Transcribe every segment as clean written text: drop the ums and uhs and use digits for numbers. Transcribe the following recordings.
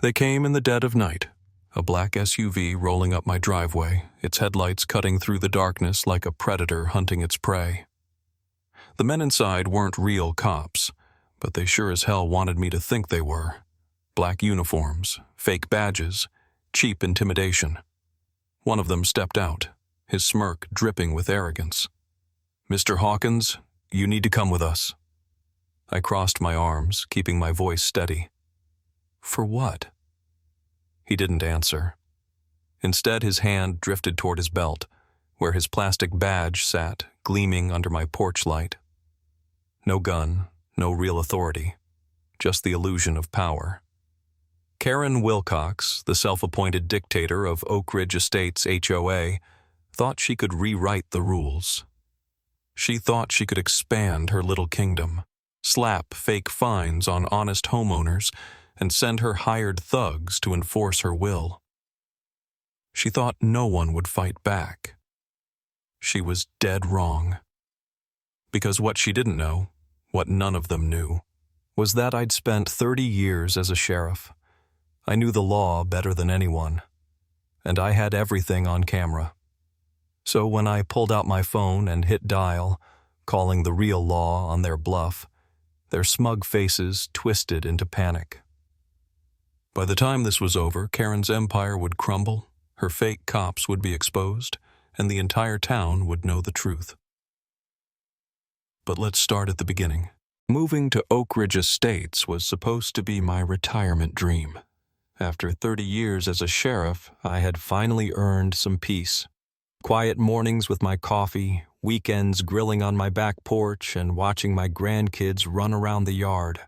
They came in the dead of night, a black SUV rolling up my driveway, its headlights cutting through the darkness like a predator hunting its prey. The men inside weren't real cops, but they sure as hell wanted me to think they were. Black uniforms, fake badges, cheap intimidation. One of them stepped out, his smirk dripping with arrogance. "Mr. Hawkins, you need to come with us." I crossed my arms, keeping my voice steady. "For what?" He didn't answer. Instead, his hand drifted toward his belt, where his plastic badge sat, gleaming under my porch light. No gun, no real authority, just the illusion of power. Karen Wilcox, the self-appointed dictator of Oak Ridge Estates HOA, thought she could rewrite the rules. She thought she could expand her little kingdom, slap fake fines on honest homeowners, and send her hired thugs to enforce her will. She thought no one would fight back. She was dead wrong. Because what she didn't know, what none of them knew, was that I'd spent 30 years as a sheriff. I knew the law better than anyone, and I had everything on camera. So when I pulled out my phone and hit dial, calling the real law on their bluff, their smug faces twisted into panic. By the time this was over, Karen's empire would crumble, her fake cops would be exposed, and the entire town would know the truth. But let's start at the beginning. Moving to Oak Ridge Estates was supposed to be my retirement dream. After 30 years as a sheriff, I had finally earned some peace. Quiet mornings with my coffee, weekends grilling on my back porch and watching my grandkids run around the yard.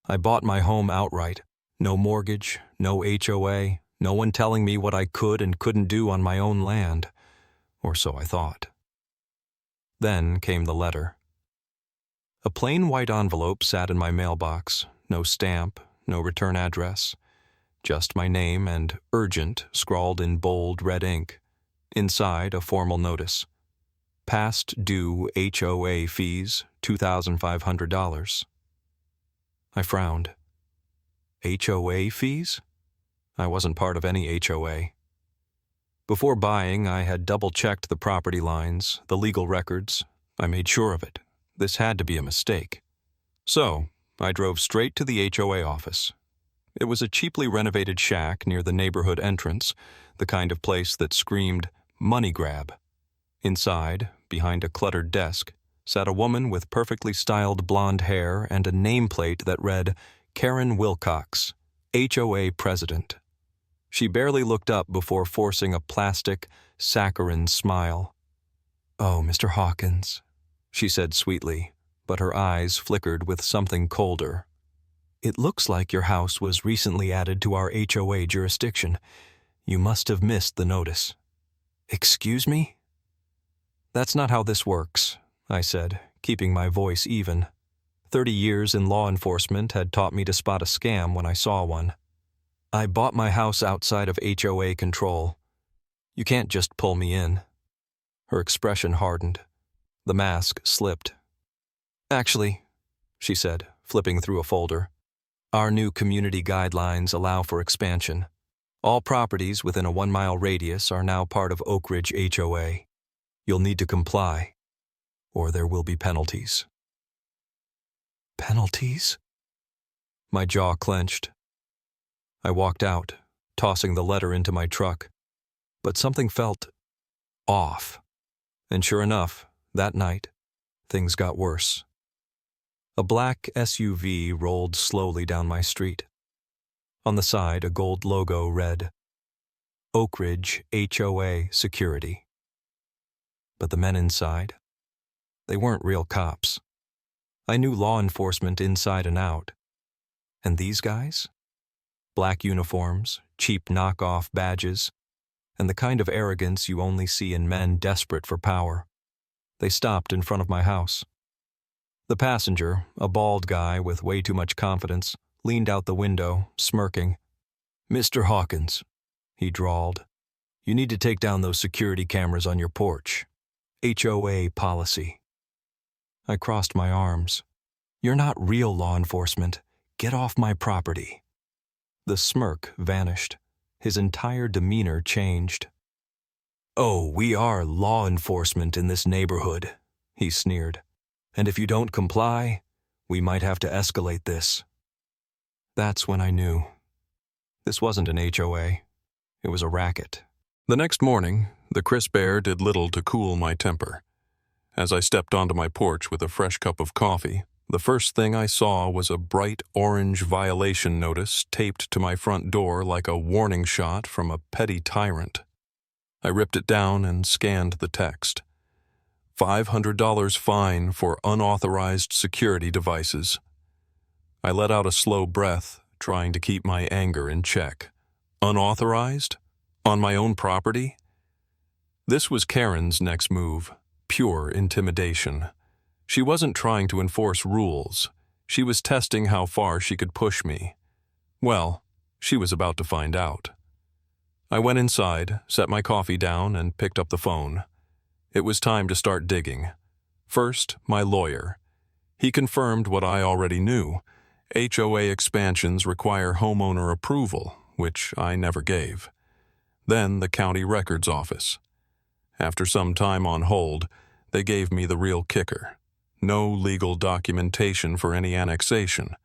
I bought my home outright. No mortgage, no HOA, no one telling me what I could and couldn't do on my own land. Or so I thought. Then came the letter. A plain white envelope sat in my mailbox, no stamp, no return address. Just my name and "Urgent" scrawled in bold red ink. Inside, a formal notice. Past due HOA fees, $2,500. I frowned. HOA fees? I wasn't part of any HOA. Before buying, I had double-checked the property lines, the legal records. I made sure of it. This had to be a mistake. So, I drove straight to the HOA office. It was a cheaply renovated shack near the neighborhood entrance, the kind of place that screamed, "money grab." Inside, behind a cluttered desk, sat a woman with perfectly styled blonde hair and a nameplate that read, "Karen Wilcox, HOA President." She barely looked up before forcing a plastic, saccharine smile. "Oh, Mr. Hawkins," she said sweetly, but her eyes flickered with something colder. "It looks like your house was recently added to our HOA jurisdiction. You must have missed the notice." "Excuse me?" "That's not how this works," I said, keeping my voice even. 30 years in law enforcement had taught me to spot a scam when I saw one. "I bought my house outside of HOA control. You can't just pull me in." Her expression hardened. The mask slipped. "Actually," she said, flipping through a folder, "our new community guidelines allow for expansion. All properties within a 1-mile radius are now part of Oak Ridge HOA. You'll need to comply, or there will be penalties." "Penalties?" My jaw clenched. I walked out, tossing the letter into my truck. But something felt off. And sure enough, that night, things got worse. A black SUV rolled slowly down my street. On the side, a gold logo read, "Oak Ridge HOA Security." But the men inside, they weren't real cops. I knew law enforcement inside and out. And these guys? Black uniforms, cheap knockoff badges, and the kind of arrogance you only see in men desperate for power. They stopped in front of my house. The passenger, a bald guy with way too much confidence, leaned out the window, smirking. "Mr. Hawkins," he drawled, "you need to take down those security cameras on your porch. HOA policy." I crossed my arms. "You're not real law enforcement. Get off my property." The smirk vanished. His entire demeanor changed. "Oh, we are law enforcement in this neighborhood," he sneered. "And if you don't comply, we might have to escalate this." That's when I knew. This wasn't an HOA. It was a racket. The next morning, the crisp air did little to cool my temper. As I stepped onto my porch with a fresh cup of coffee, the first thing I saw was a bright orange violation notice taped to my front door like a warning shot from a petty tyrant. I ripped it down and scanned the text. $500 fine for unauthorized security devices. I let out a slow breath, trying to keep my anger in check. Unauthorized? On my own property? This was Karen's next move, pure intimidation. She wasn't trying to enforce rules. She was testing how far she could push me. Well, she was about to find out. I went inside, set my coffee down, and picked up the phone. It was time to start digging. First, my lawyer. He confirmed what I already knew. HOA expansions require homeowner approval, which I never gave. Then the county records office. After some time on hold, they gave me the real kicker. No legal documentation for any annexation.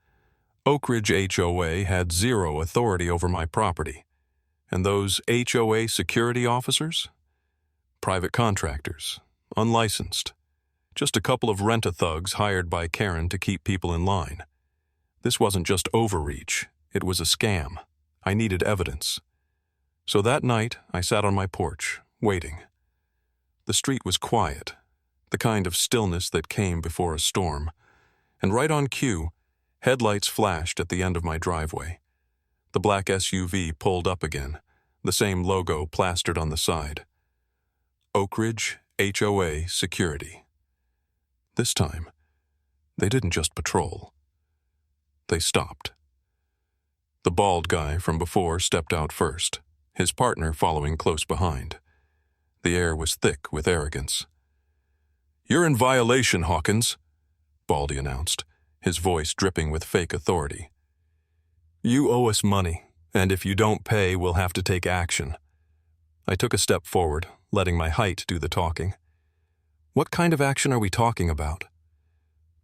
Oak Ridge HOA had zero authority over my property. And those HOA security officers? Private contractors, unlicensed. Just a couple of rent-a-thugs hired by Karen to keep people in line. This wasn't just overreach, it was a scam. I needed evidence. So that night, I sat on my porch, waiting. The street was quiet, the kind of stillness that came before a storm. And right on cue, headlights flashed at the end of my driveway. The black SUV pulled up again, the same logo plastered on the side. Oak Ridge HOA Security. This time, they didn't just patrol. They stopped. The bald guy from before stepped out first, his partner following close behind. The air was thick with arrogance. "You're in violation, Hawkins," Baldy announced, his voice dripping with fake authority. "You owe us money, and if you don't pay, we'll have to take action." I took a step forward, letting my height do the talking. "What kind of action are we talking about?"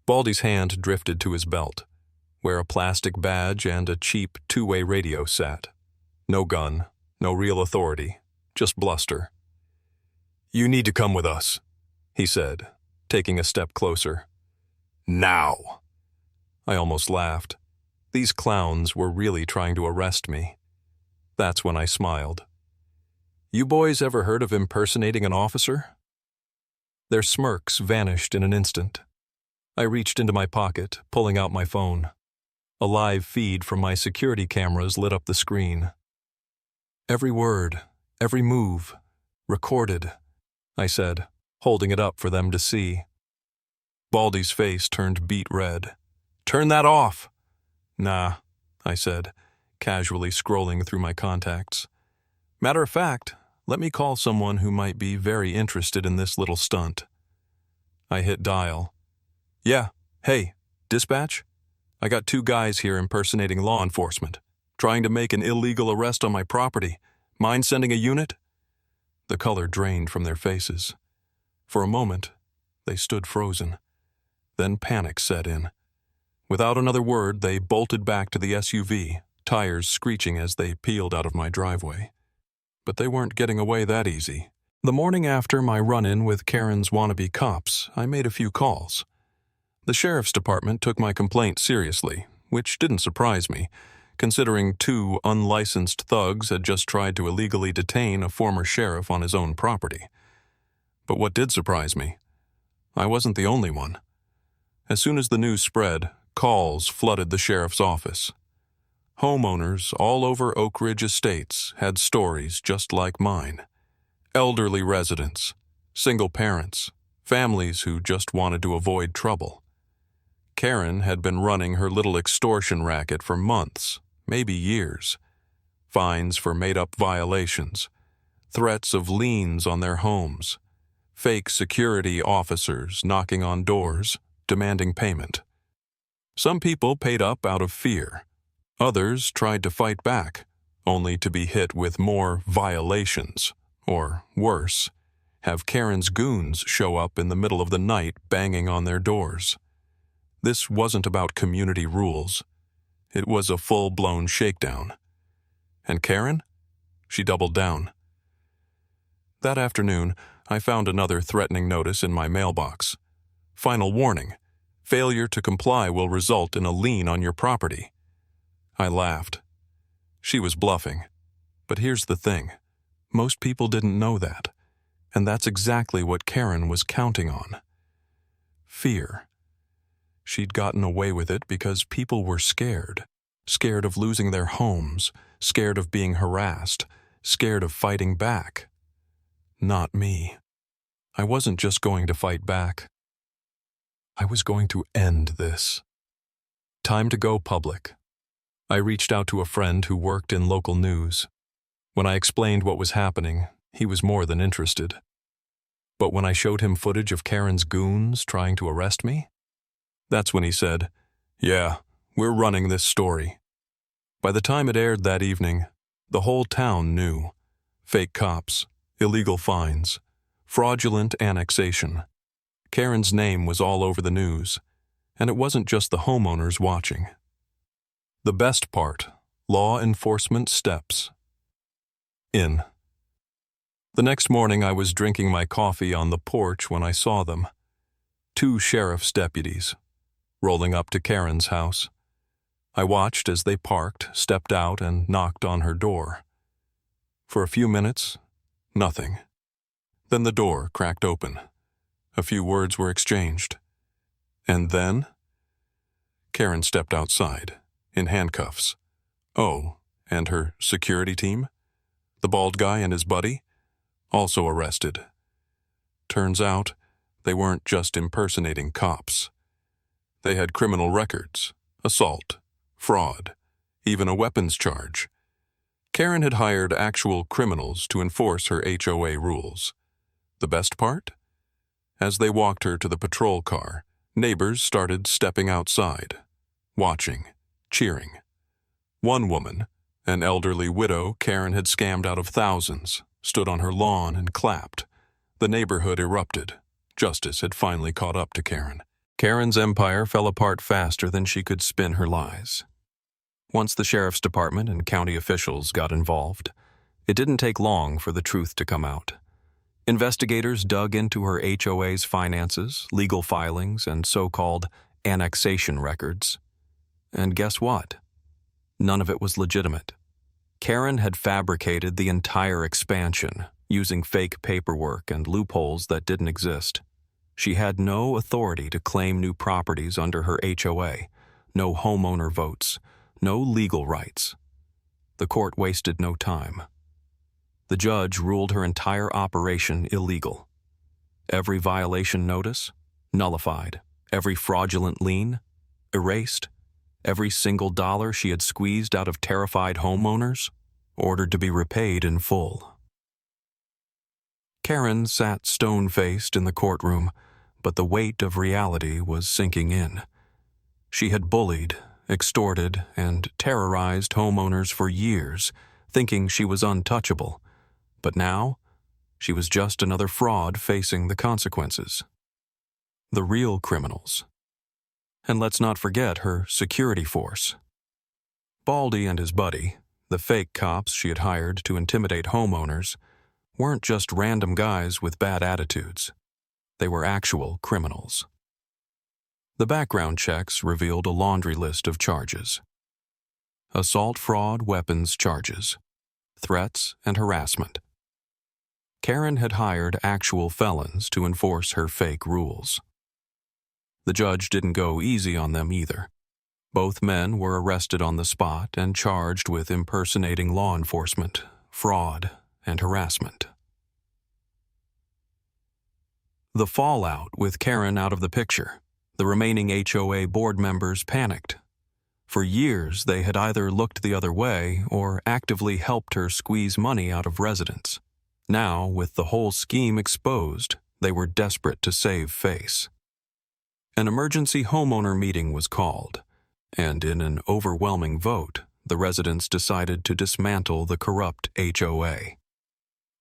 Baldy's hand drifted to his belt, where a plastic badge and a cheap two-way radio sat. No gun, no real authority, just bluster. "You need to come with us," he said, taking a step closer. "Now!" I almost laughed. These clowns were really trying to arrest me. That's when I smiled. "You boys ever heard of impersonating an officer?" Their smirks vanished in an instant. I reached into my pocket, pulling out my phone. A live feed from my security cameras lit up the screen. "Every word, every move, recorded," I said, holding it up for them to see. Baldy's face turned beet red. "Turn that off!" "Nah," I said, casually scrolling through my contacts. "Matter of fact, let me call someone who might be very interested in this little stunt." I hit dial. "Yeah, hey, dispatch? I got 2 guys here impersonating law enforcement, trying to make an illegal arrest on my property. Mind sending a unit?" The color drained from their faces. For a moment, they stood frozen. Then panic set in. Without another word, they bolted back to the SUV, tires screeching as they peeled out of my driveway. But they weren't getting away that easy. The morning after my run-in with Karen's wannabe cops, I made a few calls. The sheriff's department took my complaint seriously, which didn't surprise me, considering 2 unlicensed thugs had just tried to illegally detain a former sheriff on his own property. But what did surprise me? I wasn't the only one. As soon as the news spread, calls flooded the sheriff's office. Homeowners all over Oak Ridge Estates had stories just like mine. Elderly residents, single parents, families who just wanted to avoid trouble. Karen had been running her little extortion racket for months, maybe years. Fines for made-up violations, threats of liens on their homes, fake security officers knocking on doors, demanding payment. Some people paid up out of fear. Others tried to fight back, only to be hit with more violations, or worse, have Karen's goons show up in the middle of the night banging on their doors. This wasn't about community rules. It was a full-blown shakedown. And Karen? She doubled down. That afternoon, I found another threatening notice in my mailbox. Final warning. Failure to comply will result in a lien on your property. I laughed. She was bluffing. But here's the thing. Most people didn't know that. And that's exactly what Karen was counting on. Fear. She'd gotten away with it because people were scared. Scared of losing their homes, scared of being harassed, scared of fighting back. Not me. I wasn't just going to fight back. I was going to end this. Time to go public. I reached out to a friend who worked in local news. When I explained what was happening, he was more than interested. But when I showed him footage of Karen's goons trying to arrest me, that's when he said, "Yeah, we're running this story." By the time it aired that evening, the whole town knew. Fake cops, illegal fines, fraudulent annexation. Karen's name was all over the news, and it wasn't just the homeowners watching. The best part, law enforcement steps. In. The next morning I was drinking my coffee on the porch when I saw them. 2 sheriff's deputies, rolling up to Karen's house. I watched as they parked, stepped out, and knocked on her door. For a few minutes, nothing. Then the door cracked open. A few words were exchanged. And then? Karen stepped outside, in handcuffs. Oh, and her security team? The bald guy and his buddy? Also arrested. Turns out, they weren't just impersonating cops. They had criminal records, assault, fraud, even a weapons charge. Karen had hired actual criminals to enforce her HOA rules. The best part? As they walked her to the patrol car, neighbors started stepping outside, watching, cheering. One woman, an elderly widow Karen had scammed out of thousands, stood on her lawn and clapped. The neighborhood erupted. Justice had finally caught up to Karen. Karen's empire fell apart faster than she could spin her lies. Once the sheriff's department and county officials got involved, it didn't take long for the truth to come out. Investigators dug into her HOA's finances, legal filings, and so-called annexation records. And guess what? None of it was legitimate. Karen had fabricated the entire expansion, using fake paperwork and loopholes that didn't exist. She had no authority to claim new properties under her HOA, no homeowner votes, no legal rights. The court wasted no time. The judge ruled her entire operation illegal. Every violation notice, nullified. Every fraudulent lien, erased. Every single dollar she had squeezed out of terrified homeowners, ordered to be repaid in full. Karen sat stone-faced in the courtroom, but the weight of reality was sinking in. She had bullied, extorted, and terrorized homeowners for years, thinking she was untouchable. But now, she was just another fraud facing the consequences. The real criminals. And let's not forget her security force. Baldy and his buddy, the fake cops she had hired to intimidate homeowners, weren't just random guys with bad attitudes. They were actual criminals. The background checks revealed a laundry list of charges. Assault, fraud, weapons charges, threats, and harassment. Karen had hired actual felons to enforce her fake rules. The judge didn't go easy on them either. Both men were arrested on the spot and charged with impersonating law enforcement, fraud, and harassment. The fallout with Karen out of the picture. The remaining HOA board members panicked. For years, they had either looked the other way or actively helped her squeeze money out of residents. Now, with the whole scheme exposed, they were desperate to save face. An emergency homeowner meeting was called, and in an overwhelming vote, the residents decided to dismantle the corrupt HOA.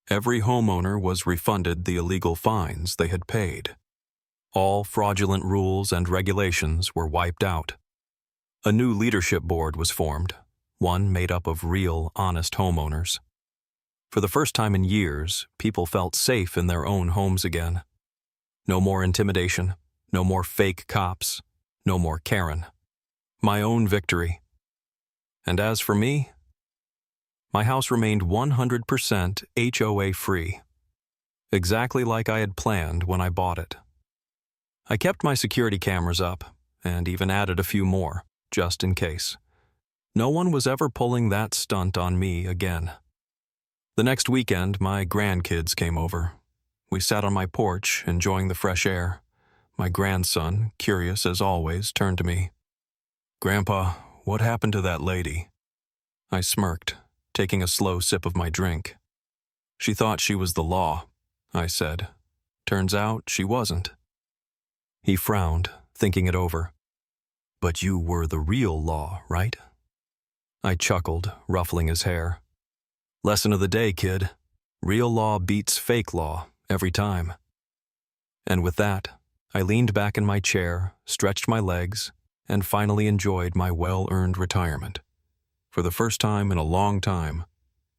Every homeowner was refunded the illegal fines they had paid. All fraudulent rules and regulations were wiped out. A new leadership board was formed, one made up of real, honest homeowners. For the first time in years, people felt safe in their own homes again. No more intimidation, no more fake cops, no more Karen. My own victory. And as for me, my house remained 100% HOA-free, exactly like I had planned when I bought it. I kept my security cameras up, and even added a few more, just in case. No one was ever pulling that stunt on me again. The next weekend, my grandkids came over. We sat on my porch, enjoying the fresh air. My grandson, curious as always, turned to me. "Grandpa, what happened to that lady?" I smirked, taking a slow sip of my drink. "She thought she was the law," I said. "Turns out she wasn't." He frowned, thinking it over. "But you were the real law, right?" I chuckled, ruffling his hair. "Lesson of the day, kid. Real law beats fake law, every time." And with that, I leaned back in my chair, stretched my legs, and finally enjoyed my well-earned retirement. For the first time in a long time,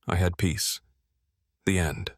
I had peace. The end.